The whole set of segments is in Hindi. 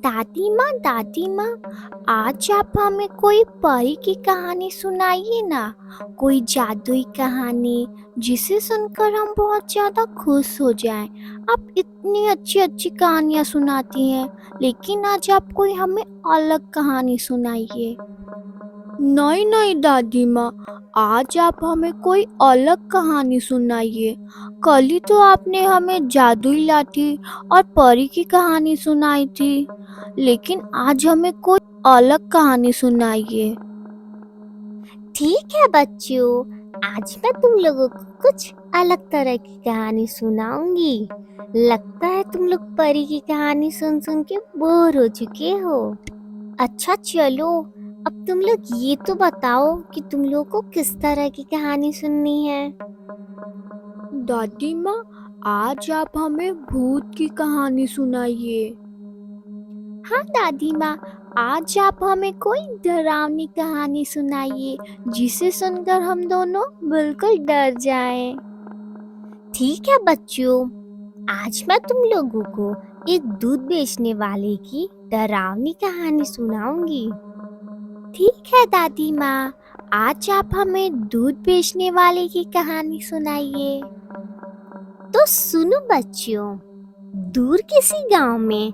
दादी माँ, आज आप हमें कोई परी की कहानी सुनाइए ना। कोई जादुई कहानी जिसे सुनकर हम बहुत ज़्यादा खुश हो जाएं। आप इतनी अच्छी अच्छी कहानियाँ सुनाती हैं, लेकिन आज आप कोई हमें अलग कहानी सुनाइए। नहीं नहीं दादी माँ, आज आप हमें कोई अलग कहानी सुनाइए। कल ही तो आपने हमें जादुई लाठी और परी की कहानी सुनाई थी, लेकिन आज हमें कोई अलग कहानी सुनाइए। ठीक है बच्चों, आज मैं तुम लोगों को कुछ अलग तरह की कहानी सुनाऊंगी। लगता है तुम लोग परी की कहानी सुन सुन के बोर हो चुके हो। अच्छा चलो, अब तुम लोग ये तो बताओ कि तुम लोगों को किस तरह की कहानी सुननी है। दादी माँ, आज आप हमें भूत की कहानी सुनाइए। हाँ दादी माँ, आज आप हमें कोई डरावनी कहानी सुनाइए जिसे सुनकर हम दोनों बिल्कुल डर जाएं। ठीक है बच्चों, आज मैं तुम लोगों को एक दूध बेचने वाले की डरावनी कहानी सुनाऊंगी। ठीक है दादी माँ, आज आप हमें दूध बेचने वाले की कहानी सुनाइए। तो सुनो बच्चों, दूर किसी गांव में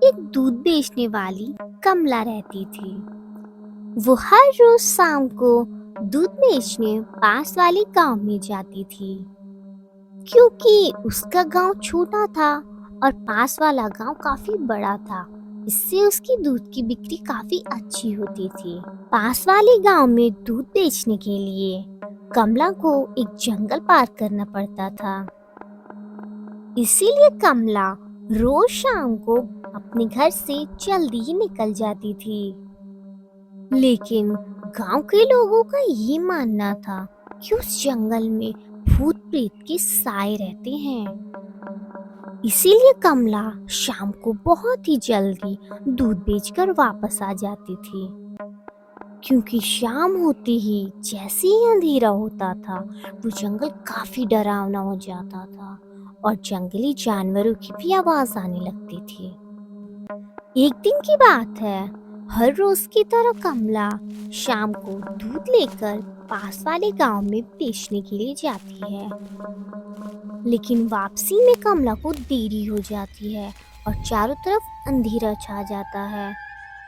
एक दूध बेचने वाली कमला रहती थी। वो हर रोज शाम को दूध बेचने पास वाले गांव में जाती थी। क्योंकि उसका गांव छोटा था और पास वाला गांव काफी बड़ा था, इससे उसकी दूध की बिक्री काफी अच्छी होती थी। पास वाले गांव में दूध बेचने के लिए कमला को एक जंगल पार करना पड़ता था। इसीलिए कमला रोज शाम को अपने घर से जल्दी ही निकल जाती थी। लेकिन गांव के लोगों का ये मानना था कि उस जंगल में भूत प्रेत के साए रहते हैं। इसीलिए कमला शाम को बहुत ही जल्दी दूध बेचकर वापस आ जाती थी। क्योंकि शाम होते ही जैसे ही अंधेरा होता था, वो जंगल काफी डरावना हो जाता था और जंगली जानवरों की भी आवाज आने लगती थी। एक दिन की बात है, हर रोज की तरह कमला शाम को दूध लेकर पास वाले गांव में बेचने के लिए जाती है। लेकिन वापसी में कमला को देरी हो जाती है और चारों तरफ अंधेरा छा जाता है।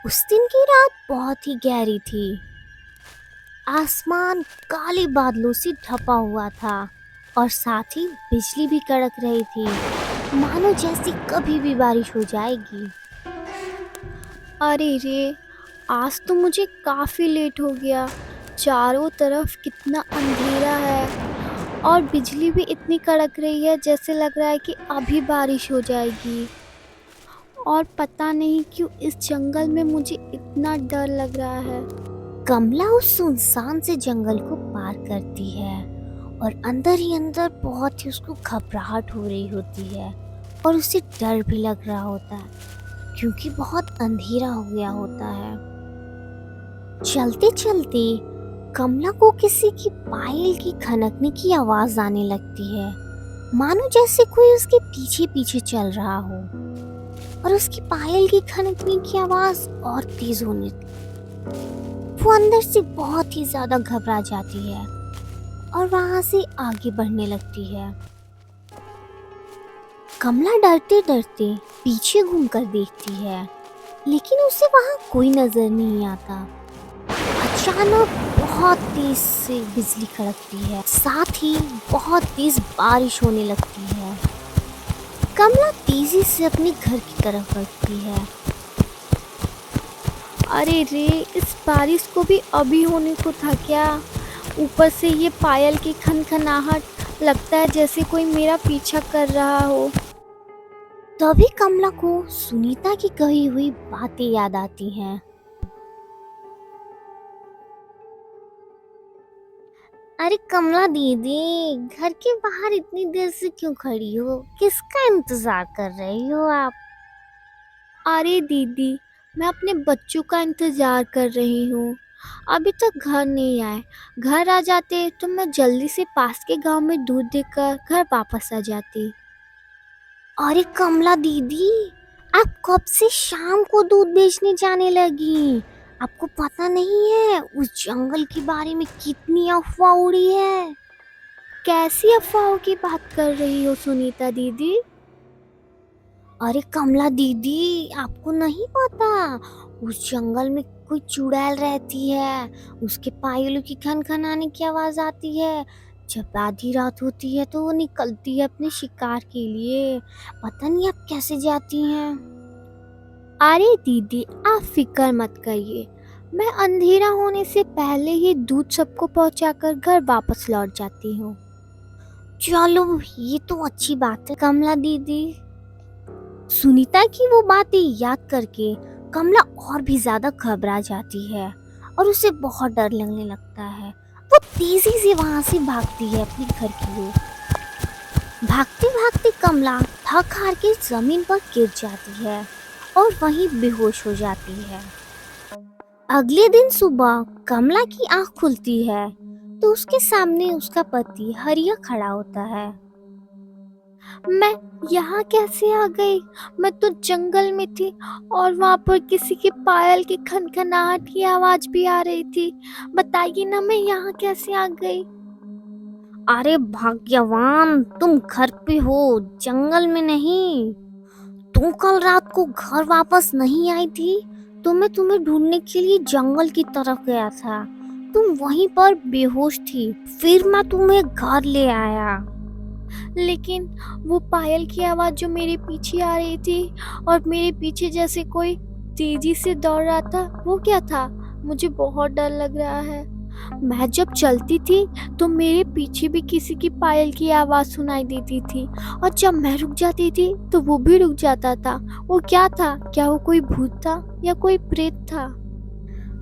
उस दिन की रात बहुत ही गहरी थी। आसमान काले बादलों से ढपा हुआ था और साथ ही बिजली भी कड़क रही थी, मानो जैसे कभी भी बारिश हो जाएगी। अरे रे, आज तो मुझे काफ़ी लेट हो गया। चारों तरफ कितना अंधेरा है और बिजली भी इतनी कड़क रही है, जैसे लग रहा है कि अभी बारिश हो जाएगी। और पता नहीं क्यों इस जंगल में मुझे इतना डर लग रहा है। कमला उस सुनसान से जंगल को पार करती है और अंदर ही अंदर बहुत ही उसको घबराहट हो रही होती है और उसे डर भी लग रहा होता है, क्योंकि बहुत अंधेरा हो गया होता है। चलते चलते कमला को किसी की पायल की खनकने की आवाज आने लगती है, मानो जैसे कोई उसके पीछे पीछे चल रहा हो। और उसकी पायल की खनकने की आवाज और तेज होने लगती। वो अंदर से बहुत ही ज्यादा घबरा जाती है और वहां से आगे बढ़ने लगती है। कमला डरते डरते पीछे घूमकर देखती है, लेकिन उसे वहां कोई नजर नहीं आता। अचानक बहुत तेज से बिजली कड़कती है, साथ ही बहुत तेज बारिश होने लगती है। कमला तेजी से अपने घर की तरफ बढ़ती है। अरे रे, इस बारिश को भी अभी होने को था क्या? ऊपर से ये पायल की खनखनाहट, लगता है जैसे कोई मेरा पीछा कर रहा हो। तभी कमला को सुनीता की कही हुई बातें याद आती हैं। अरे कमला दीदी, घर के बाहर इतनी देर से क्यों खड़ी हो? किसका इंतजार कर रही हो आप? अरे दीदी, मैं अपने बच्चों का इंतजार कर रही हूँ। अभी तक घर नहीं आए। घर आ जाते तो मैं जल्दी से पास के गांव में दूध देकर घर वापस आ जाती। अरे कमला दीदी, आप कब से शाम को दूध बेचने जाने लगी? आपको पता नहीं है उस जंगल के बारे में कितनी अफवाह उड़ी है? कैसी अफवाहों की बात कर रही हो सुनीता दीदी? अरे कमला दीदी, आपको नहीं पता उस जंगल में कोई चुड़ैल रहती है। उसके पायलों की खनखनाने की आवाज आती है। जब आधी रात होती है तो वो निकलती है अपने शिकार के लिए। पता नहीं आप कैसे जाती हैं। अरे दीदी, आप फिक्र मत करिए, मैं अंधेरा होने से पहले ही दूध सबको पहुंचाकर घर वापस लौट जाती हूँ। चलो ये तो अच्छी बात है कमला दीदी। सुनीता की वो बातें याद करके कमला और भी ज्यादा घबरा जाती है और उसे बहुत डर लगने लगता है। वो तेजी से वहां से भागती है अपने घर की ओर। भागते भागते कमला थक हार के जमीन पर गिर जाती है और वहीं बेहोश हो जाती है। अगले दिन सुबह कमला की आंख खुलती है तो उसके सामने उसका पति हरिया खड़ा होता है। मैं यहाँ कैसे आ गई? मैं तो जंगल में थी और वहाँ पर किसी की पायल की खनखनाहट की आवाज भी आ रही थी। बताइए ना, मैं यहाँ कैसे आ गई? अरे भाग्यवान, तुम घर पे हो, जंगल में नहीं। तुम कल रात को घर वापस नहीं आई थी तो मैं तुम्हें ढूंढने के लिए जंगल की तरफ गया था। तुम वहीं पर बेहोश थी, फिर मैं तुम्हें घर ले आया। लेकिन वो पायल की आवाज जो मेरे पीछे आ रही थी और मेरे पीछे जैसे कोई तेजी से दौड़ रहा था, वो क्या था? मुझे बहुत डर लग रहा है। मैं जब चलती थी तो मेरे पीछे भी किसी की पायल की आवाज सुनाई देती थी, और जब मैं रुक जाती थी तो वो भी रुक जाता था। वो क्या था? क्या वो कोई भूत था या कोई प्रेत था?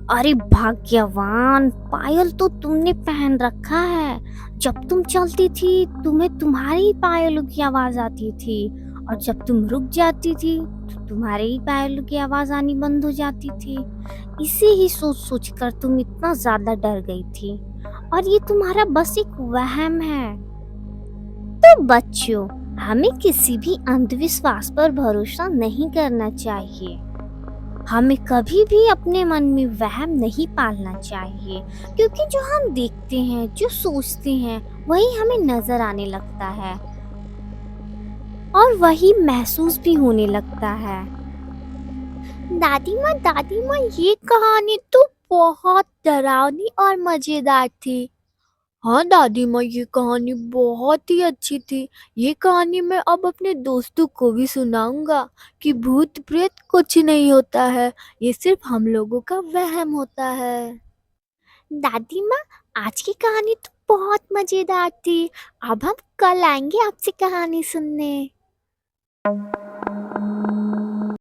अरे भाग्यवान, पायल तो तुमने पहन रखा है। जब तुम चलती थी तुम्हें तुम्हारी ही पायलों की आवाज आती थी और जब तुम रुक जाती थी तो तुम्हारे ही पायलों की आवाज आनी बंद हो जाती थी। इसे ही सोच सोच कर तुम इतना ज्यादा डर गई थी और ये तुम्हारा बस एक वहम है। तो बच्चों, हमें किसी भी अंधविश्वास पर भरोसा नहीं करना चाहिए। हमें कभी भी अपने मन में वहम नहीं पालना चाहिए, क्योंकि जो हम देखते हैं, जो सोचते हैं, वही हमें नजर आने लगता है और वही महसूस भी होने लगता है। दादी माँ, ये कहानी तो बहुत डरावनी और मजेदार थी। हाँ दादी माँ, ये कहानी बहुत ही अच्छी थी। ये कहानी मैं अब अपने दोस्तों को भी सुनाऊंगा कि भूत प्रेत कुछ नहीं होता है, ये सिर्फ हम लोगों का वहम होता है। दादी माँ, आज की कहानी तो बहुत मजेदार थी। अब हम कल आएंगे आपसे कहानी सुनने।